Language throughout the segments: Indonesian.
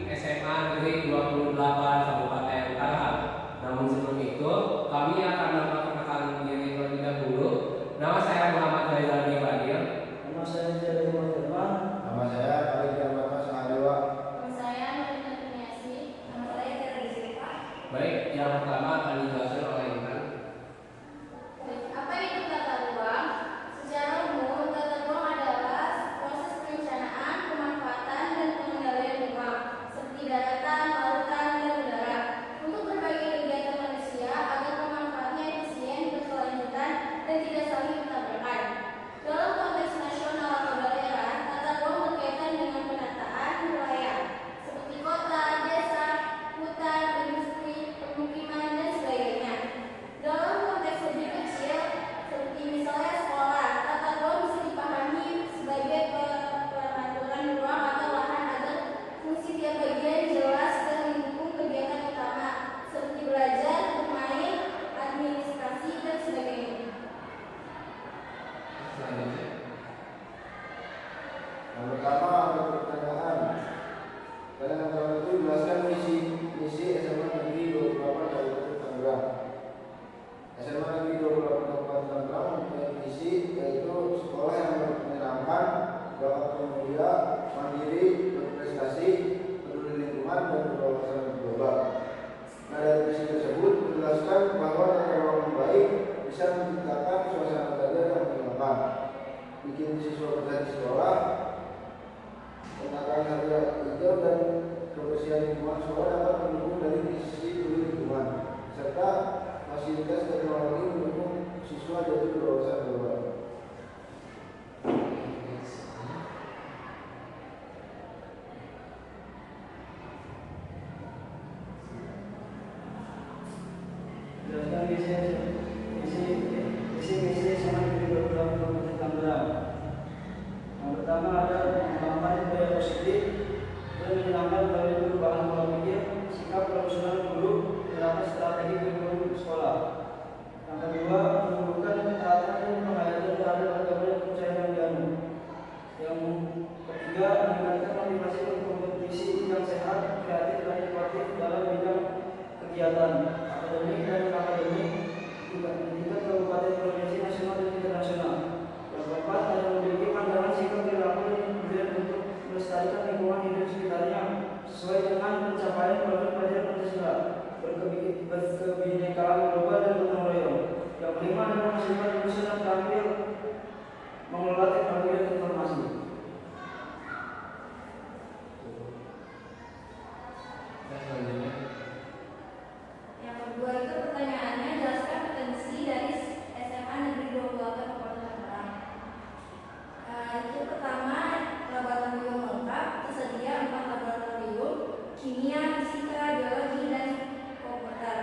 SMA Negeri 28 Kabupaten Tangerang. Namun sebelum itu, kami akan memperkenalkan diri terlebih dahulu. Nama saya Muhammad Zailani Fadil. Nama saya Jeremy Firman. Nama saya Khalid Rahmat Sahadewa. Nama saya Nurina Kurniasi. Nama saya Tiara Rizka. Baik, yang pertama akan dijelaskan oleh Intan. Apa itu tata ruang? Secara umum, tata ruang adalah proses perencanaan, pemanfaatan, dan pengendalian ruang, seperti daratan, lautan, dan udara, untuk berbagai kegiatan manusia agar pemanfaatannya efisien, berkelanjutan, dan tidak saling bertabrakan. Dalam konteks nasional atau daerah, tata ruang berkaitan dengan penataan wilayah, seperti kota, desa, hutan, industri, permukiman, dan sebagainya. Dalam konteks lebih kecil, seperti misalnya sekolah, tata ruang bisa dipahami sebagai pengaturan ruang atau lahan agar fungsi tiap bagian jelas dan mendukung kegiatan utama, seperti belajar, bermain, administrasi, dan sebagainya. Selanjutnya, Yang pertama ada pertanyaan. Kalian antara itu jelaskan misi SMA Negeri 28 Kabupaten Tangerang. SMA Negeri 28 Kabupaten Tangerang mempunyai misi yaitu sekolah yang menyenangkan, berwawasan mulia, mandiri, berprestasi, peduli lingkungan, dan berwawasan global. Nah, dari misi tersebut menjelaskan bahwa tata ruang yang baik bisa menciptakan suasana belajar yang menyenangkan, bikin siswa betah di sekolah, menangkan harga hijau dan kebersihan lingkungan sekolah dapat mendukung dari sisi peduli lingkungan, serta fasilitas teknologi mendukung siswa jadi berwawasan global. Jelaskan misi SMA Negeri 28 Kabupaten Tangerang. Yang pertama ada mengembangkan budaya positif dan menyenangkan melalui perubahan pola pikir, sikap profesional guru, terdapat strategi kurikulum sekolah. Yang kedua, menumbuhkan ketaatan dan penghayatan terhadap agama dan kepercayaan yang dianut. Yang ketiga, meningkatkan motivasi untuk kompetisi yang sehat, kreatif, dan inovatif dalam bidang kegiatan akademik dan akademik tingkat kabupaten, provinsi, nasional, dan internasional. Yang keempat, ada memiliki pandangan sikap perilaku dan kemudian untuk melestarikan lingkungan hidup sekitarnya sesuai dengan pencapaian program pelajaran Pancasila, berkebinekaan global dan gotong royong. Yang kelima, ada menghasilkan lulusan yang terampil mengelola teknologi dan informasi. dan selanjutnya, Yang kedua itu pertanyaannya, jelaskan potensi dari SMA Negeri 28 Kabupaten Tangerang. Itu pertama, laboratorium lengkap, tersedia 4 laboratorium kimia, fisika, biologi, dan komputer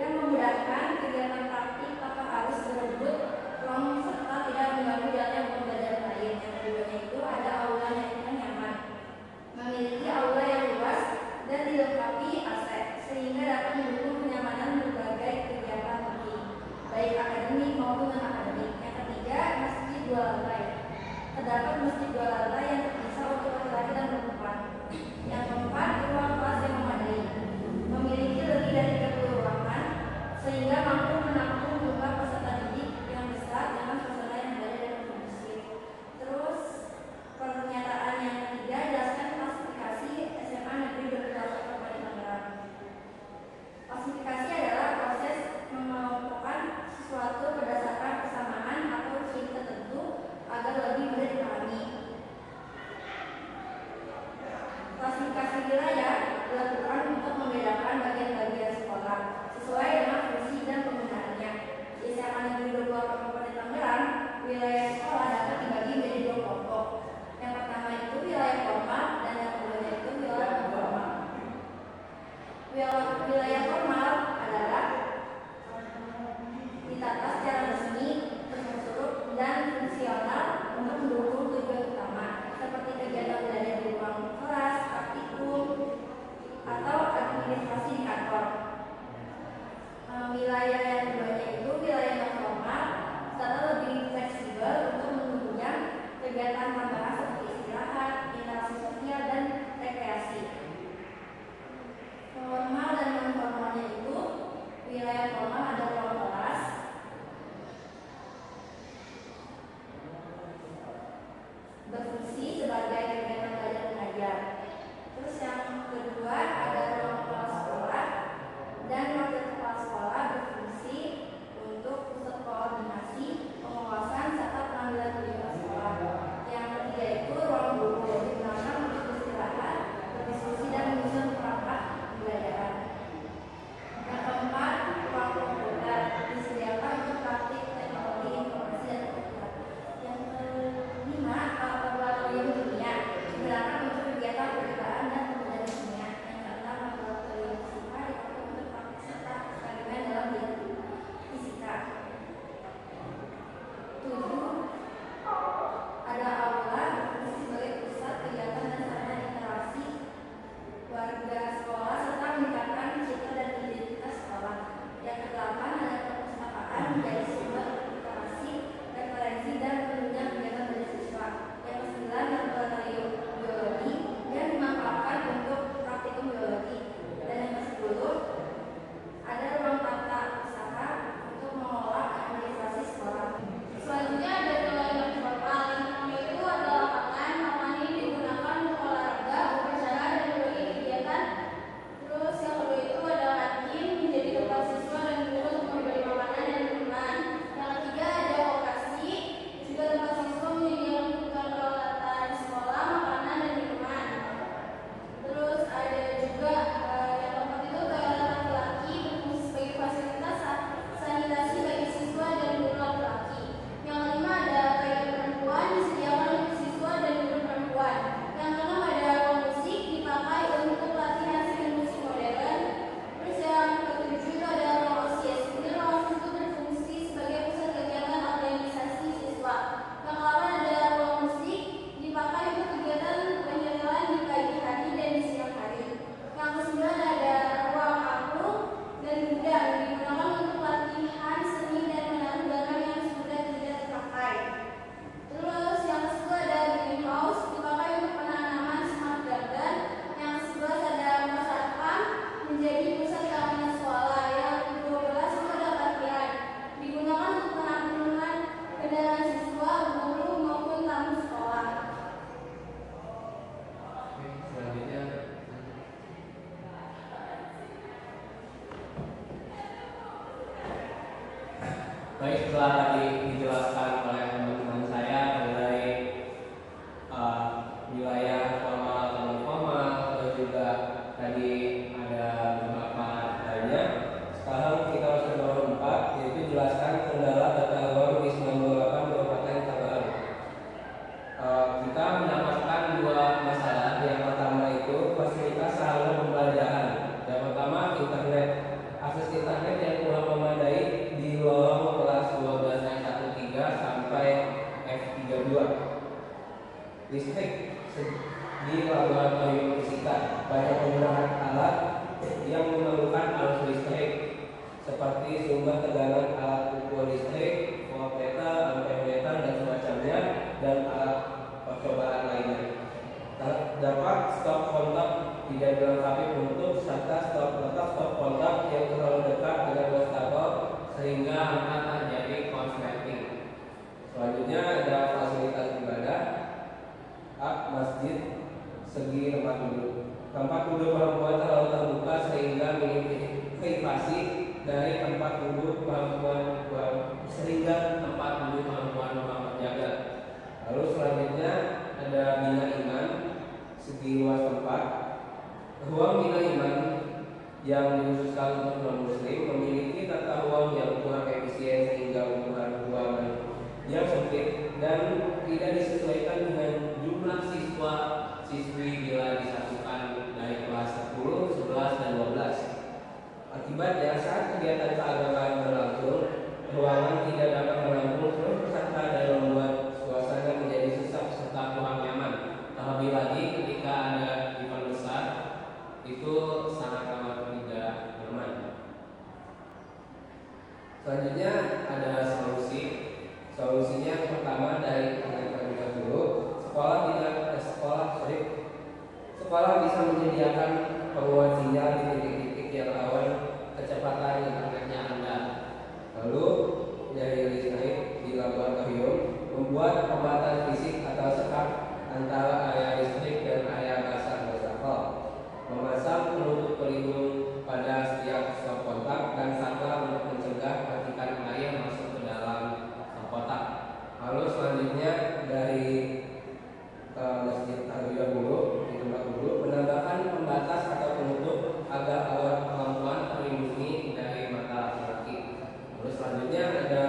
yang memudahkan kegiatan praktik tanpa harus berebut ruang serta tidak mengganggu jalannya pembelajaran lain. Yang keduanya itu ada aula yang nyaman, memiliki aula yang luas dan dilengkapi AC sehingga dapat mendukung kenyamanan berbagai kegiatan penting, baik akademik maupun non akademik. Yang ketiga, masjid 2 lantai. Terdapat masjid 2 lantai yang terpisah untuk laki-laki dan perempuan. Yang keempat, ruang kelas yang memadai, memiliki lebih dari 30 ruangan sehingga mampu menampung jumlah peserta didik yang besar dengan suasana yang baik dan kondusif. Terus pernyataan yang ketiga, jelaskan klasifikasi SMA Negeri 28 Kabupaten Tangerang. Klasifikasi adalah proses mengelompokkan sesuatu berdasarkan kesamaan atau ciri tertentu agar lebih mudah dipahami. Klasifikasi wilayah dilakukan untuk membedakan bagian-bagian sekolah sesuai dengan fungsi dan penggunaannya. Di SMA Negeri 28 Kabupaten Tangerang, wilayah sekolah dapat dibagi menjadi 2 kelompok. Yang pertama itu wilayah formal dan yang kedua itu wilayah non formal. Wilayah formal adalah ditata secara resmi, terstruktur, dan fungsional untuk mendukung tujuan utama seperti kegiatan belajar di ruang kelas, praktikum, atau administrasi di kantor. Wilayah yang keduanya itu wilayah non formal, serta lebih fleksibel untuk setelah tadi dijelaskan oleh teman-teman saya mengenai wilayah formal dan non formal, terus juga tadi ada beberapa lainnya. Sekarang kita masuk ke nomor 4, yaitu jelaskan kendala tata ruang di 98 Kabupaten Tangerang. Kita mendapatkan dua masalah. Yang pertama itu fasilitas sarana pembelajaran. Yang pertama internet, akses internet yang kurang memadai di lorong kelas 12 F13 sampai F32. Listrik di laboratorium fisika banyak menggunakan alat yang memerlukan arus listrik seperti sumber tegangan alat ukur listrik, voltmeter, ampermeter dan semacamnya, dan alat percobaan lainnya. Terdapat stop kontak tidak dilengkapi penutup serta letak stop kontak yang terlalu dekat dengan wastafel sehingga akan terjadi konsleting. Selanjutnya ada fasilitas ibadah. Masjid segi tempat duduk. Tempat duduk perempuan terlalu terbuka sehingga minim privasi dari tempat duduk perempuan terjaga. Lalu selanjutnya ada bina iman segi luas tempat. Ruang bina iman yang dikhususkan untuk non-muslim memiliki tata ruang yang kurang efisien sehingga ukuran ruangan yang sempit dan tidak disesuaikan dengan jumlah siswa-siswi bila disatukan dari kelas 10, 11, dan 12. Akibatnya saat kegiatan keagamaan berlangsung, ruangan tidak dapat menampung seluruh peserta dan membuat suasana menjadi sesak serta kurang nyaman. Terlebih lagi ketika ada event besar, itu sangat amat tidak nyaman. Selanjutnya ada solusi. Solusinya yang pertama dari pemerintah dulu, sekolah bisa menyediakan penguat sinyal di titik-titik yang rawan kecepatan internetnya rendah. Lalu dari listrik di laboratorium membuat pembatasan fisik atau sekat antara area listrik dan area basah wastafel, memasang penutup pelindung pada setiap stop kontak dan saklar untuk mencegah percikan air masuk ke dalam kotak. Lalu selanjutnya dari Masjid Tarwiyah dulu, di tempat dulu, menambahkan pembatas atau penutup agar alat perempuan terlindungi dari mata laki-laki. Lalu selanjutnya ada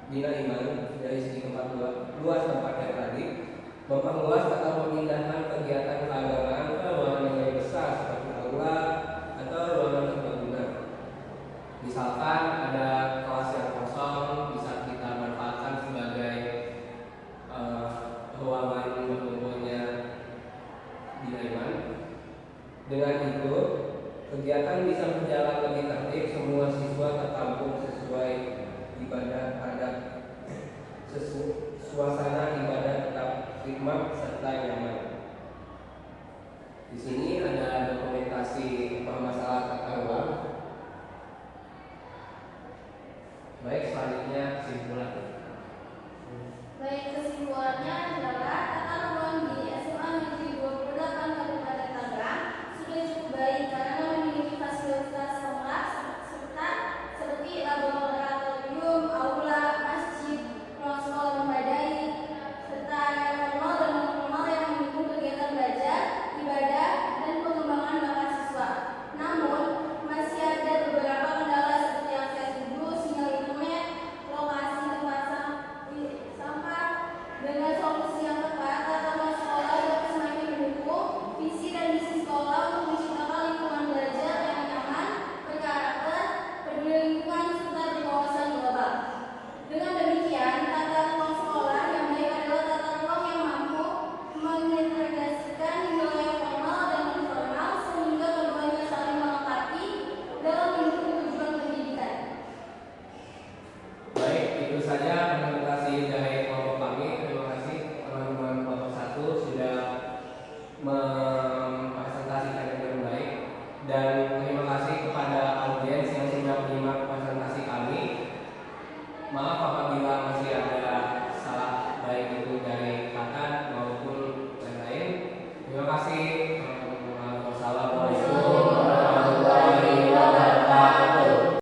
bina iman dari segi tempat luas tempatnya tadi, memperluas atau memindahkan kegiatan keagamaan ke ruangan yang lebih besar seperti aula atau ruangan serbaguna. Misalkan ada kelas yang kosong bisa kita manfaatkan sebagai ruangan berkumpulnya bina iman. Dengan itu kegiatan bisa berjalan lebih tertib, semua siswa tertampung sesuai ibadah adat, suasana ibadah tetap hikmat serta nyaman. Di sini ada dokumentasi permasalahan tata ruang. Baik, selanjutnya kesimpulan. Baik, kesimpulannya adalah tata ruang di SMA Negeri 28 Kabupaten Tangerang sudah cukup baik karena memiliki fasilitas lengkap seperti laboratorium, aula, masjid, ruang sekolah memadai, serta area formal dan non formal yang mendukung kegiatan belajar, ibadah, dan pengembangan bakat siswa. Namun masih ada beberapa kendala seperti akses duduk, sinyal internet, lokasi tempat sampah. Dengan solusi yang tepat, tata ruang sekolah dapat semakin mendukung visi dan misi sekolah untuk menciptakan lingkungan belajar yang nyaman, berkarakter, peduli lingkungan, serta berwawasan global. Dengan demikian, tata ruang sekolah yang baik adalah tata ruang yang mampu mengintegrasikan nilai formal dan non formal sehingga keduanya saling melengkapi dalam mendukung tujuan pendidikan. Baik, itu saja presentasi dari kelompok kami. Terima kasih teman-teman kelompok 1 sudah mempresentasikan dengan baik dan